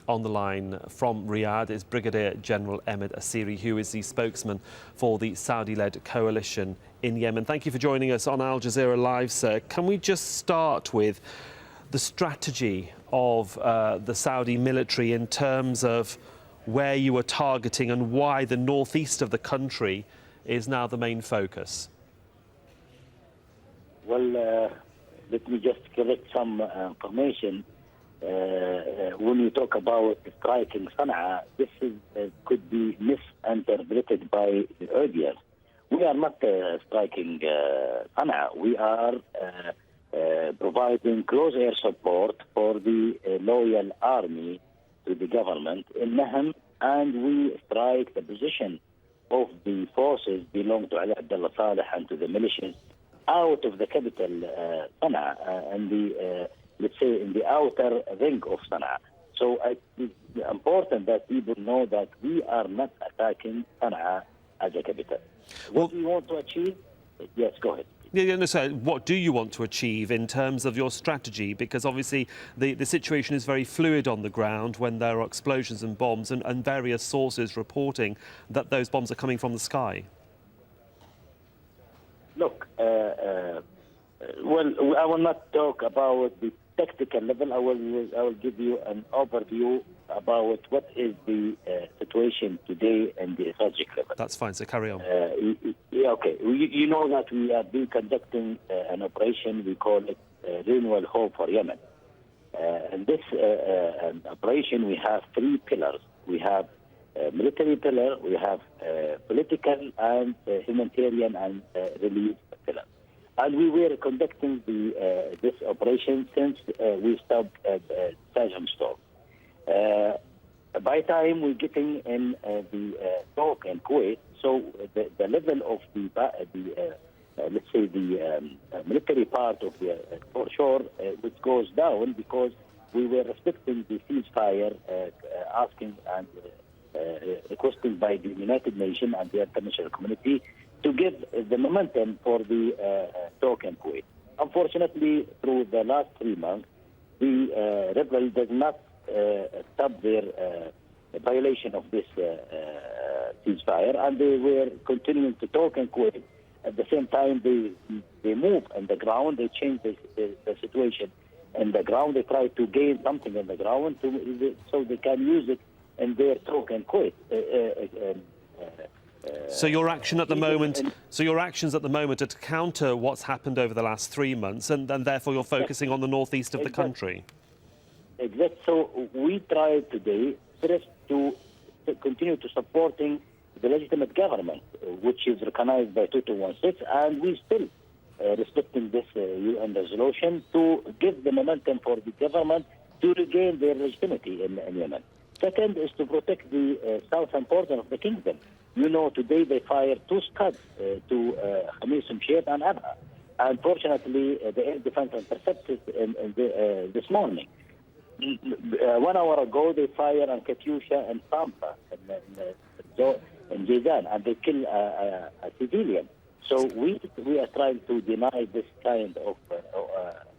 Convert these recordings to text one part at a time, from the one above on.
On the line from Riyadh is Brigadier General Ahmed Asiri, who is the spokesman for the Saudi-led coalition in Yemen. Thank you for joining us on Al Jazeera Live, sir. Can we just start with the strategy of the Saudi military in terms of where you are targeting and why the northeast of the country is now the main focus? Well, let me just correct some information. When you talk about striking Sanaa, this could be misinterpreted by the audience. We are not striking Sanaa. We are providing close air support for the loyal army to the government in Nahm, and we strike the position of the forces belong to Ali Abdullah Saleh and to the militias out of the capital, Sanaa, and the let's say in the outer ring of Sanaa. So it's important that people know that we are not attacking Sanaa as a capital. What we want to achieve? Yes, go ahead. No, so what do you want to achieve in terms of your strategy? Because obviously the situation is very fluid on the ground when there are explosions and bombs and various sources reporting that those bombs are coming from the sky. Look, well, I will not talk about the tactical level. I will give you an overview about what is the situation today and the strategic level. That's fine, so carry on. Yeah, okay. You know that we have been conducting an operation, we call it Renewal Hope for Yemen. And this operation, we have three pillars. We have military pillar, we have political and humanitarian and relief pillar. And we were conducting this operation since we stopped Sajam Storm. By time we're getting in the talk in Kuwait, so the level of let's say the military part of the shore which goes down because we were respecting the ceasefire, asking and requested by the United Nations and the international community to give the momentum for the talk in Kuwait. Unfortunately, through the last 3 months, the rebel does not stop their violation of this ceasefire, and they were continuing to talk in Kuwait. At the same time, they move on the ground, they change the situation in the ground, they try to gain something in the ground so they can use it in their talk in Kuwait. So your action at the moment, your actions at the moment are to counter what's happened over the last 3 months, and therefore you're focusing on the northeast of the country. Exactly. So we try today first to continue to supporting the legitimate government, which is recognized by 2216, and we still respecting this UN resolution to give the momentum for the government to regain their legitimacy in Yemen. Second is to protect the southern border of the kingdom. You know, today they fired 2 scuds to Khamis Mshiet and Abha. Unfortunately, the air defense intercepted this morning. 1 hour ago, they fired on Katyusha and Sampa in Jizan, and they killed a civilian. So we are trying to deny this kind of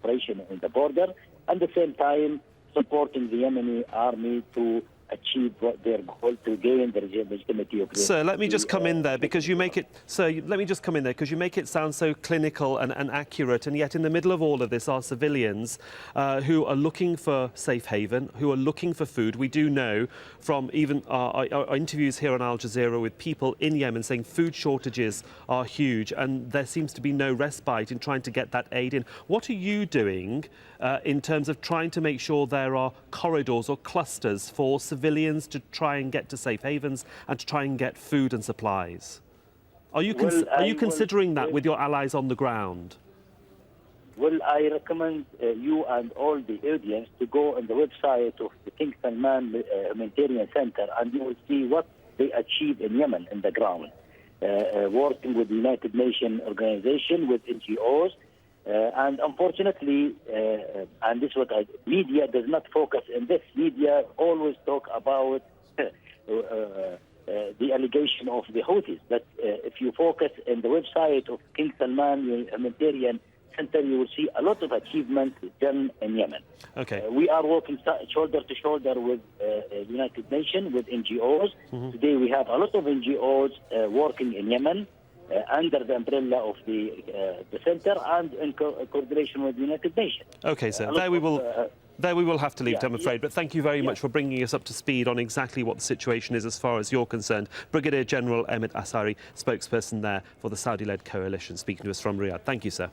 operation in the border, and at the same time supporting the Yemeni army to achieve their goal to gain the legitimacy of. Sir, let me just come in there because you make it. Sir, let me just come in there because you make it sound so clinical and accurate, and yet in the middle of all of this are civilians who are looking for safe haven, who are looking for food. We do know from even our interviews here on Al Jazeera with people in Yemen saying food shortages are huge, and there seems to be no respite in trying to get that aid in. What are you doing in terms of trying to make sure there are corridors or clusters for civilians to try and get to safe havens and to try and get food and supplies? Are you considering that with your allies on the ground? Well, I recommend you and all the audience to go on the website of the King Salman Humanitarian Center, and you will see what they achieve in Yemen on the ground, working with the United Nations organization, with NGOs. And unfortunately, and this is what media does not focus on this. Media always talk about the allegation of the Houthis. That if you focus on the website of King Salman Humanitarian center, you will see a lot of achievements done in Yemen. Okay. We are working shoulder to shoulder with United Nations, with NGOs. Today we have a lot of NGOs working in Yemen under the umbrella of the center and in coordination with the United Nations. Okay, sir. There we will have to leave it, I'm afraid. But thank you very much for bringing us up to speed on exactly what the situation is as far as you're concerned. Brigadier General Ahmed Asiri, spokesperson there for the Saudi-led coalition, speaking to us from Riyadh. Thank you, sir.